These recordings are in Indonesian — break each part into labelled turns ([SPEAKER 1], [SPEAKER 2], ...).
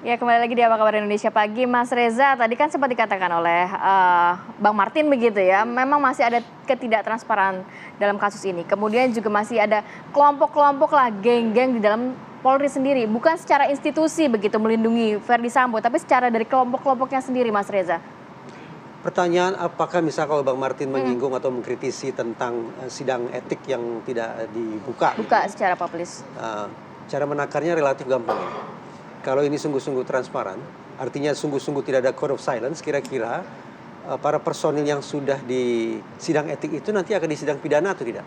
[SPEAKER 1] Ya, kembali lagi di Apa Kabar Indonesia Pagi. Mas Reza, tadi kan sempat dikatakan oleh Bang Martin begitu ya, memang masih ada ketidaktransparan dalam kasus ini. Kemudian juga masih ada kelompok-kelompok lah, geng-geng di dalam Polri sendiri. Bukan secara institusi begitu melindungi Verdi Sambo, tapi secara dari kelompok-kelompoknya sendiri, Mas Reza.
[SPEAKER 2] Pertanyaan apakah misal kalau Bang Martin menyinggung atau mengkritisi tentang sidang etik yang tidak dibuka.
[SPEAKER 1] Buka secara publis.
[SPEAKER 2] Cara menakarnya relatif gampang. Kalau ini sungguh-sungguh transparan, artinya sungguh-sungguh tidak ada code of silence, kira-kira para personil yang sudah di sidang etik itu nanti akan disidang pidana atau tidak?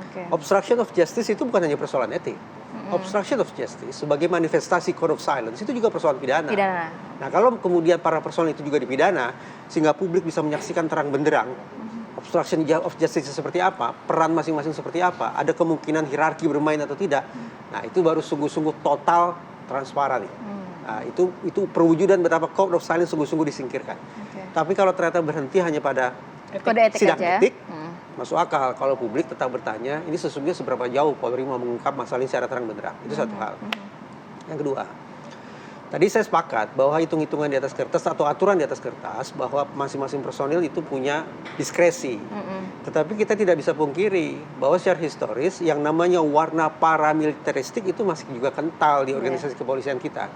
[SPEAKER 1] Okay.
[SPEAKER 2] Obstruction of justice itu bukan hanya persoalan etik. Obstruction of justice sebagai manifestasi code of silence itu juga persoalan pidana. Nah, kalau kemudian para personil itu juga dipidana, sehingga publik bisa menyaksikan terang benderang obstruction of justice seperti apa, peran masing-masing seperti apa, ada kemungkinan hierarki bermain atau tidak. Nah, itu baru sungguh-sungguh total transparan. Nah, itu perwujudan betapa code of silence sungguh-sungguh disingkirkan.
[SPEAKER 1] Okay.
[SPEAKER 2] Tapi kalau ternyata berhenti hanya pada
[SPEAKER 1] kode etik
[SPEAKER 2] sidang
[SPEAKER 1] aja,
[SPEAKER 2] etik, masuk akal kalau publik tetap bertanya, ini sesungguhnya seberapa jauh Polri mau mengungkap masalah ini secara terang benderang. Itu satu hal. Yang kedua, tadi saya sepakat bahwa hitung-hitungan di atas kertas atau aturan di atas kertas bahwa masing-masing personil itu punya diskresi. Tetapi kita tidak bisa pungkiri bahwa secara historis yang namanya warna paramiliteristik itu masih juga kental di organisasi kepolisian kita.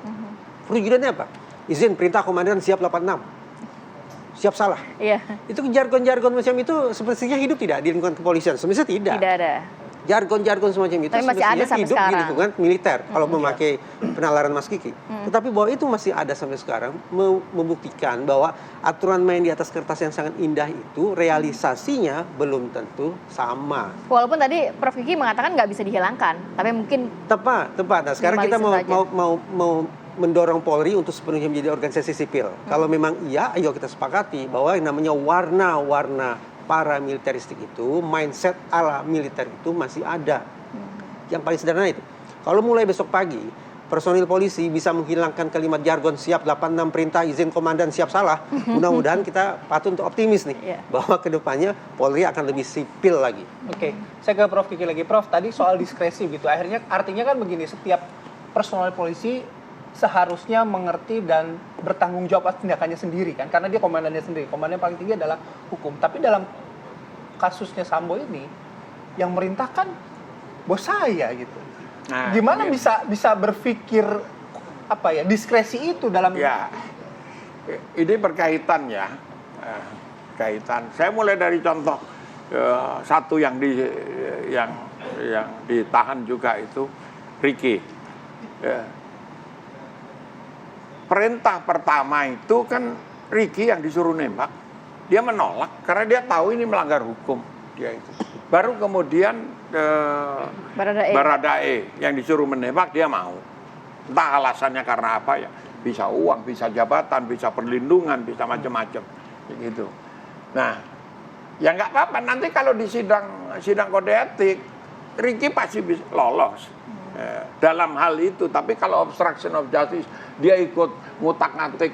[SPEAKER 2] Perwujudannya apa? Izin perintah komandan siap 86. Siap salah.
[SPEAKER 1] Iya.
[SPEAKER 2] Itu jargon-jargon macam itu semestinya hidup tidak di lingkungan kepolisian? Semestinya tidak.
[SPEAKER 1] Tidak ada.
[SPEAKER 2] Jargon-jargon semacam itu
[SPEAKER 1] tapi masih ada
[SPEAKER 2] semestinya
[SPEAKER 1] sampai
[SPEAKER 2] hidup
[SPEAKER 1] sekarang
[SPEAKER 2] di lingkungan militer kalau memakai penalaran Mas Kiki. Tetapi bahwa itu masih ada sampai sekarang membuktikan bahwa aturan main di atas kertas yang sangat indah itu realisasinya belum tentu sama.
[SPEAKER 1] Walaupun tadi Prof Kiki mengatakan nggak bisa dihilangkan, tapi mungkin
[SPEAKER 2] tepat. Nah, sekarang kita mau mendorong Polri untuk sepenuhnya menjadi organisasi sipil. Kalau memang iya, ayo kita sepakati bahwa yang namanya warna-warna paramiliteristik itu, mindset ala militer itu masih ada. Yang paling sederhana itu. Kalau mulai besok pagi, personil polisi bisa menghilangkan kalimat jargon siap 86 perintah izin komandan siap salah, mudah-mudahan kita patut untuk optimis nih, bahwa kedepannya Polri akan lebih sipil lagi.
[SPEAKER 3] Oke, saya ke Prof Kiki lagi. Prof, tadi soal diskresi gitu. Artinya kan begini, setiap personil polisi seharusnya mengerti dan bertanggung jawab atas tindakannya sendiri kan, karena dia komandannya sendiri. Komandan paling tinggi adalah hukum. Tapi dalam kasusnya Sambo ini yang merintahkan bos saya gitu. Nah, gimana bisa berpikir diskresi itu dalam
[SPEAKER 4] ini berkaitan ya. Kaitan. Saya mulai dari contoh satu yang ditahan juga itu Ricky. Perintah pertama itu kan Ricky yang disuruh nembak, dia menolak karena dia tahu ini melanggar hukum. Dia itu. Baru kemudian Baradae yang disuruh menembak dia mau. Entah alasannya karena apa ya, bisa uang, bisa jabatan, bisa perlindungan, bisa macam-macam, gitu. Nah, ya nggak apa-apa. Nanti kalau di sidang kode etik, Ricky pasti bisa lolos. Dalam hal itu, tapi kalau obstruction of justice dia ikut ngutak-ngatik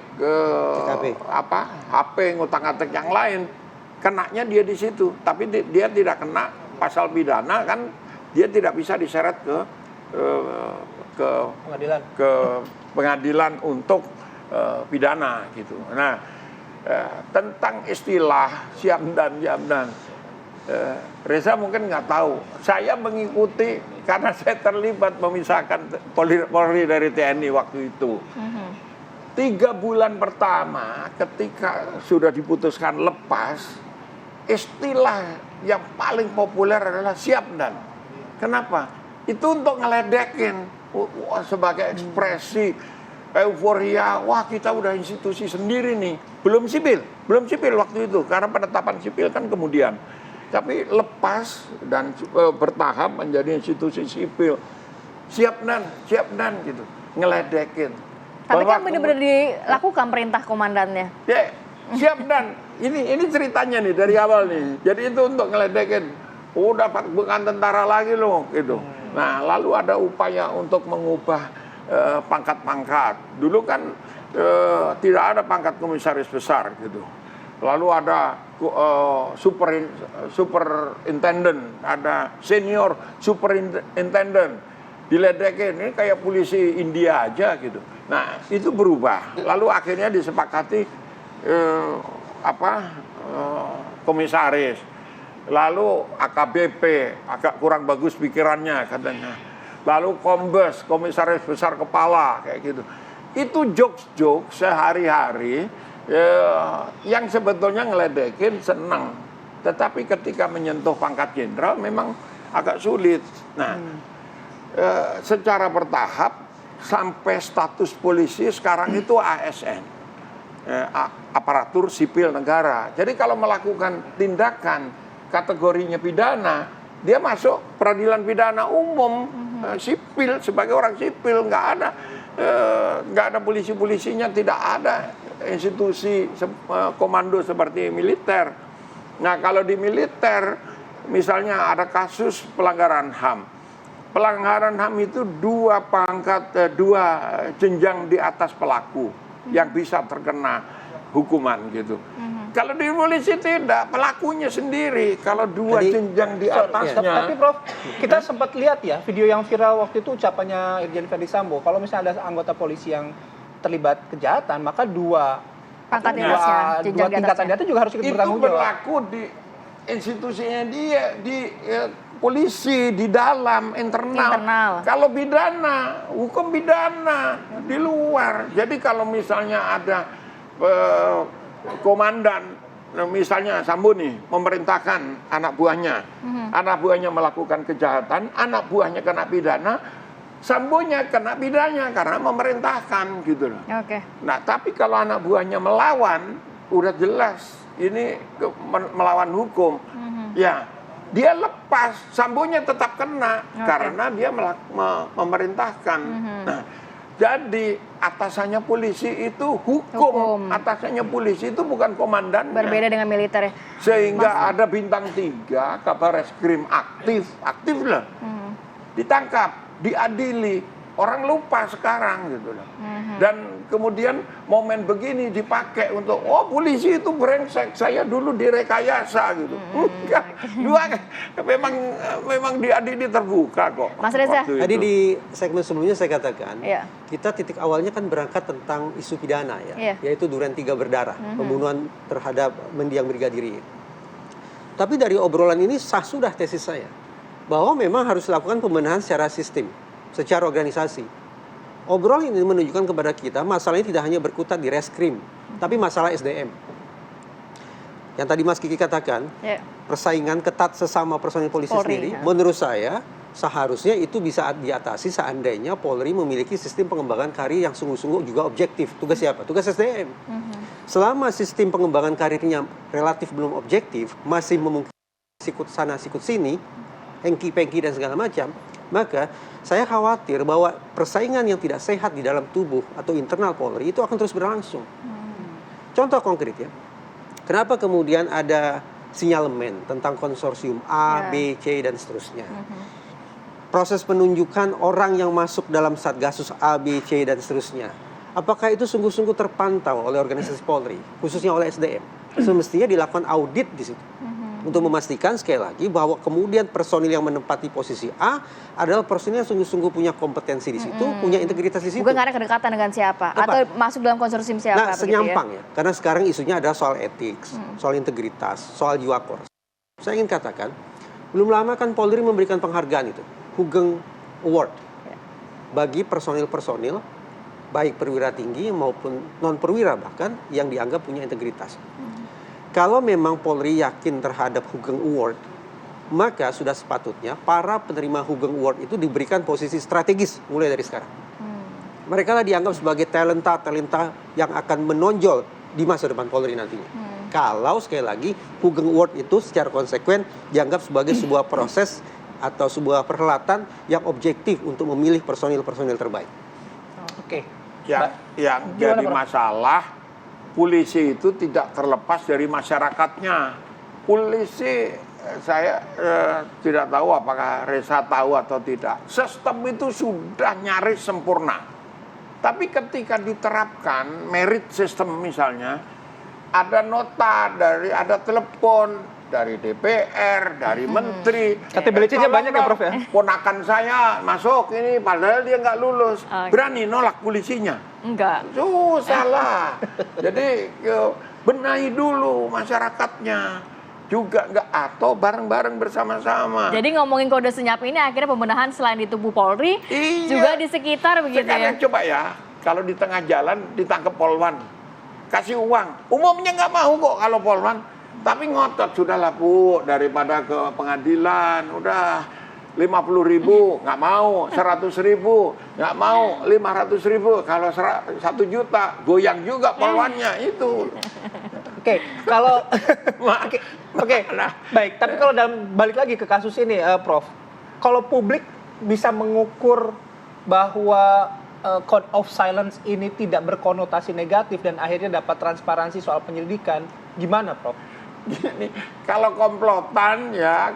[SPEAKER 4] HP, ngutak-ngatik yang lain, kenanya dia di situ, tapi dia tidak kena pasal pidana kan, dia tidak bisa diseret ke pengadilan untuk pidana gitu. Nah, tentang istilah siap dan jamdan, Reza mungkin nggak tahu. Saya mengikuti karena saya terlibat memisahkan Polri dari TNI waktu itu. 3 bulan pertama ketika sudah diputuskan lepas, istilah yang paling populer adalah siap dan. Kenapa? Itu untuk ngeledekin sebagai ekspresi euforia. Wah, kita udah institusi sendiri nih. Belum sipil waktu itu karena penetapan sipil kan kemudian. Tapi lepas dan bertahap menjadi institusi sipil. Siap dan gitu, ngeledekin.
[SPEAKER 1] Tapi kan benar-benar dilakukan perintah komandannya.
[SPEAKER 4] Ya, siap dan. Ini ceritanya nih dari awal nih. Jadi itu untuk ngeledekin. Udah bukan tentara lagi loh gitu. Nah, lalu ada upaya untuk mengubah pangkat-pangkat. Dulu kan tidak ada pangkat komisaris besar gitu. Lalu ada superintendent, ada senior superintendent. diledekin, ini kayak polisi India aja gitu. Nah, itu berubah. Lalu akhirnya disepakati komisaris. Lalu AKBP, agak kurang bagus pikirannya katanya. Lalu Kombes, komisaris besar kepala, kayak gitu. Itu jokes-jokes sehari-hari yang sebetulnya ngeledekin senang. Tetapi ketika menyentuh pangkat jenderal memang agak sulit. Nah, secara bertahap sampai status polisi sekarang itu ASN, aparatur sipil negara. Jadi kalau melakukan tindakan kategorinya pidana, dia masuk peradilan pidana umum, sipil, sebagai orang sipil. Nggak ada polisi-polisinya, tidak ada institusi komando seperti militer. Nah, kalau di militer misalnya ada kasus pelanggaran HAM. Pelanggaran HAM itu dua jenjang di atas pelaku yang bisa terkena hukuman gitu. Kalau di polisi tidak, pelakunya sendiri. Kalau dua jenjang di atasnya.
[SPEAKER 3] Tapi Prof, kita sempat lihat ya video yang viral waktu itu ucapannya Irjen Verdi Sambo. Kalau misalnya ada anggota polisi yang terlibat kejahatan, maka dua tingkatan di atas juga harus ikut bertanggung jawab. Itu
[SPEAKER 4] berlaku di institusinya dia, di polisi, di dalam internal. Kalau pidana, hukum pidana di luar. Jadi kalau misalnya ada komandan, misalnya Sambo nih memerintahkan anak buahnya melakukan kejahatan, anak buahnya kena pidana, Sambonya kena pidana karena memerintahkan gitu loh.
[SPEAKER 1] Oke.
[SPEAKER 4] Nah, tapi kalau anak buahnya melawan, udah jelas ini melawan hukum. Ya, dia lepas, Sambonya tetap kena karena dia memerintahkan. Nah, jadi atasannya polisi itu hukum. Atasannya polisi itu bukan komandannya.
[SPEAKER 1] Berbeda dengan militer ya.
[SPEAKER 4] Sehingga ada bintang 3, kabar reskrim aktif lah. Ditangkap, diadili. Orang lupa sekarang gitu loh. Dan kemudian momen begini dipakai untuk polisi itu brengsek, saya dulu direkayasa gitu. Enggak. Memang diadili terbuka kok.
[SPEAKER 1] Mas Reza.
[SPEAKER 2] Tadi di segmen sebelumnya saya katakan, kita titik awalnya kan berangkat tentang isu pidana ya, yaitu Duren 3 berdarah, pembunuhan terhadap mendiang brigadir Y. Tapi dari obrolan ini sudah tesis saya bahwa memang harus dilakukan pembenahan secara sistem, secara organisasi. Obrolan ini menunjukkan kepada kita masalahnya tidak hanya berkutat di reskrim, tapi masalah SDM. Yang tadi Mas Kiki katakan, persaingan ketat sesama personil polisi sendiri, menurut saya seharusnya itu bisa diatasi seandainya Polri memiliki sistem pengembangan karir yang sungguh-sungguh juga objektif. Tugas siapa? Tugas SDM. Selama sistem pengembangan karirnya relatif belum objektif, masih memungkinkan sikut sana sikut sini, hengki-pengki dan segala macam, maka saya khawatir bahwa persaingan yang tidak sehat di dalam tubuh atau internal Polri itu akan terus berlangsung. Contoh konkret ya, kenapa kemudian ada sinyalemen tentang konsorsium A, B, C, dan seterusnya. Proses penunjukan orang yang masuk dalam Satgasus A, B, C, dan seterusnya. Apakah itu sungguh-sungguh terpantau oleh organisasi Polri, khususnya oleh SDM? Semestinya dilakukan audit di situ. Untuk memastikan sekali lagi bahwa kemudian personil yang menempati posisi A adalah personil yang sungguh-sungguh punya kompetensi di situ, punya integritas di situ.
[SPEAKER 1] Bukan karena kedekatan dengan siapa atau masuk dalam konsorsium siapa.
[SPEAKER 2] Nah, senyampang ya. Karena sekarang isunya adalah soal etik, soal integritas, soal jiwa korps. Saya ingin katakan, belum lama kan Polri memberikan penghargaan itu, Hugeng Award, bagi personil-personil baik perwira tinggi maupun non perwira bahkan yang dianggap punya integritas. Kalau memang Polri yakin terhadap Hugeng Award, maka sudah sepatutnya para penerima Hugeng Award itu diberikan posisi strategis mulai dari sekarang. Mereka lah dianggap sebagai talenta yang akan menonjol di masa depan Polri nantinya. Kalau sekali lagi Hugeng Award itu secara konsekuen dianggap sebagai sebuah proses atau sebuah perhelatan yang objektif untuk memilih personil-personil terbaik.
[SPEAKER 3] Oke.
[SPEAKER 4] Yang jadi masalah, polisi itu tidak terlepas dari masyarakatnya. Polisi, saya tidak tahu apakah Reza tahu atau tidak. Sistem itu sudah nyaris sempurna. Tapi ketika diterapkan merit system misalnya, ada nota ada telepon, dari DPR, dari menteri.
[SPEAKER 3] Compatibility-nya banyak ya, Prof, ya?
[SPEAKER 4] Ponakan saya masuk ini, padahal dia nggak lulus.
[SPEAKER 1] Oke.
[SPEAKER 4] Berani nolak polisinya.
[SPEAKER 1] Enggak.
[SPEAKER 4] Salah. Jadi benahi dulu masyarakatnya. Juga nggak, atau bareng-bareng bersama-sama.
[SPEAKER 1] Jadi ngomongin kode senyap ini akhirnya pembenahan selain di tubuh Polri,
[SPEAKER 4] Iya.
[SPEAKER 1] juga di sekitar begitu
[SPEAKER 4] Sekarang
[SPEAKER 1] ya?
[SPEAKER 4] coba ya, kalau di tengah jalan ditangkap polwan, kasih uang. Umumnya nggak mau kok kalau polwan, tapi ngotot, sudahlah Bu, daripada ke pengadilan, udah 50.000 nggak mau, 100.000 nggak mau, 500.000, kalau 1 juta goyang juga polwannya itu.
[SPEAKER 3] Oke, kalau oke, baik. Tapi kalau balik lagi ke kasus ini, Prof, kalau publik bisa mengukur bahwa code of silence ini tidak berkonotasi negatif dan akhirnya dapat transparansi soal penyelidikan, gimana, Prof?
[SPEAKER 4] Gini, kalau komplotan ya,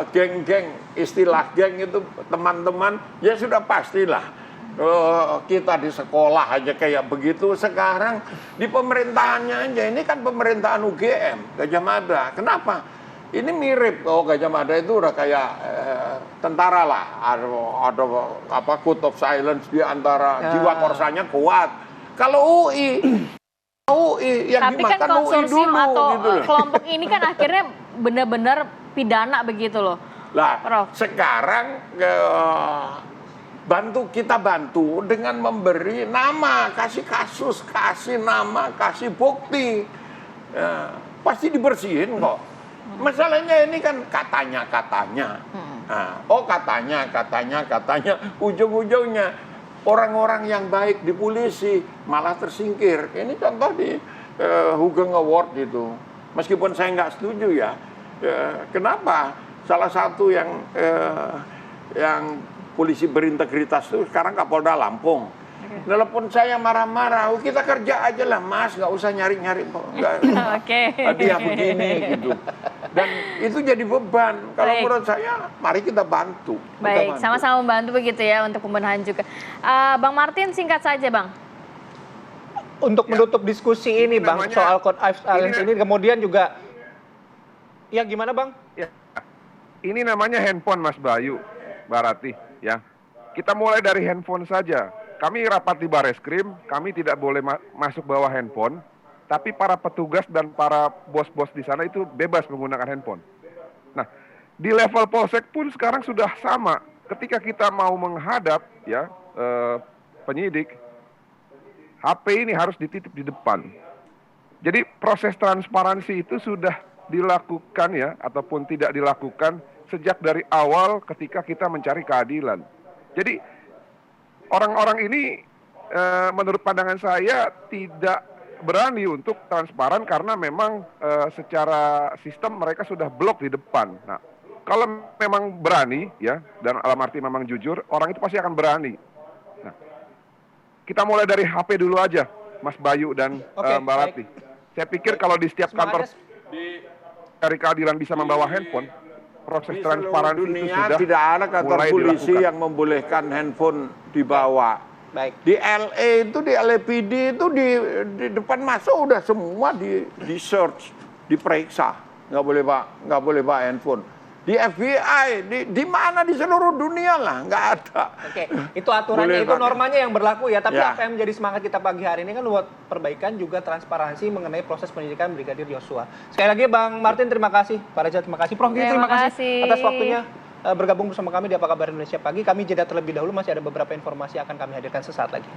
[SPEAKER 4] geng-geng, istilah geng itu teman-teman, ya sudah pastilah. Kita di sekolah aja kayak begitu, sekarang di pemerintahannya aja, ini kan pemerintahan UGM, Gajah Mada. Kenapa? Ini mirip, Gajah Mada itu udah kayak tentara lah, ada apa code of silence di antara jiwa korsanya kuat. Kalau UI yang
[SPEAKER 1] Tapi kan
[SPEAKER 4] dimakan UI
[SPEAKER 1] konsorsium
[SPEAKER 4] dulu,
[SPEAKER 1] atau
[SPEAKER 4] gitu loh.
[SPEAKER 1] kelompok ini kan akhirnya benar-benar pidana begitu loh.
[SPEAKER 4] Lah,
[SPEAKER 1] Prof.
[SPEAKER 4] sekarang kita bantu dengan memberi nama, kasih kasus, kasih nama, kasih bukti. Ya, pasti dibersihin kok. Masalahnya ini kan katanya. Nah, katanya. Ujung-ujungnya orang-orang yang baik di polisi malah tersingkir. Ini contoh di Hugeng Award gitu. Meskipun saya nggak setuju ya. Kenapa? Salah satu yang polisi berintegritas itu sekarang Kapolda Lampung. Telepon saya marah-marah, kita kerja aja lah Mas, nggak usah nyari-nyari.
[SPEAKER 1] Oke.
[SPEAKER 4] Dia begini gitu. Dan itu jadi beban. Kalau
[SPEAKER 1] Baik.
[SPEAKER 4] menurut saya, mari kita bantu.
[SPEAKER 1] Baik, sama-sama membantu begitu ya untuk pembenahan juga. Bang Martin, singkat saja Bang.
[SPEAKER 3] Untuk menutup diskusi ini, Bang,
[SPEAKER 4] namanya-
[SPEAKER 3] soal code of silence ini kemudian juga, ya gimana, Bang?
[SPEAKER 5] Ya, ini namanya handphone Mas Bayu, Mbak Ratih, ya. Kita mulai dari handphone saja. Kami rapat di Bareskrim, kami tidak boleh masuk bawa handphone, tapi para petugas dan para bos-bos di sana itu bebas menggunakan handphone. Nah, di level polsek pun sekarang sudah sama. Ketika kita mau menghadap, ya, penyidik, HP ini harus dititip di depan. Jadi proses transparansi itu sudah dilakukan ya, ataupun tidak dilakukan sejak dari awal ketika kita mencari keadilan. Jadi orang-orang ini menurut pandangan saya tidak berani untuk transparan karena memang secara sistem mereka sudah blok di depan. Nah, kalau memang berani ya, dan dalam arti memang jujur, orang itu pasti akan berani. Nah, kita mulai dari HP dulu aja, Mas Bayu dan
[SPEAKER 3] Oke,
[SPEAKER 5] Mbak
[SPEAKER 3] baik.
[SPEAKER 5] Ratih. Saya pikir kalau di setiap kantor cari keadilan bisa membawa handphone, proses
[SPEAKER 4] Di seluruh
[SPEAKER 5] transparansi itu
[SPEAKER 4] dunia
[SPEAKER 5] sudah
[SPEAKER 4] tidak ada kantor
[SPEAKER 5] mulai
[SPEAKER 4] polisi
[SPEAKER 5] dilakukan.
[SPEAKER 4] yang membolehkan handphone dibawa.
[SPEAKER 3] Baik.
[SPEAKER 4] Di LA itu, di LAPD itu di depan masuk udah semua di search, diperiksa, nggak boleh bawa handphone. Di FBI, di mana di seluruh dunia lah, nggak ada.
[SPEAKER 3] Oke, itu aturannya,
[SPEAKER 4] Boleh
[SPEAKER 3] itu
[SPEAKER 4] pakai.
[SPEAKER 3] normanya yang berlaku ya. Tapi
[SPEAKER 4] Ya.
[SPEAKER 3] apa yang menjadi semangat kita pagi hari ini kan buat perbaikan juga transparansi mengenai proses penyidikan Brigadir Yosua. Sekali lagi Bang Martin, terima kasih. Pak Reza, terima kasih. Prof, Giri, terima
[SPEAKER 1] Terima
[SPEAKER 3] kasih
[SPEAKER 1] kasih.
[SPEAKER 3] atas waktunya bergabung bersama kami di Apa Kabar Indonesia Pagi. Kami jeda terlebih dahulu, masih ada beberapa informasi yang akan kami hadirkan sesaat lagi.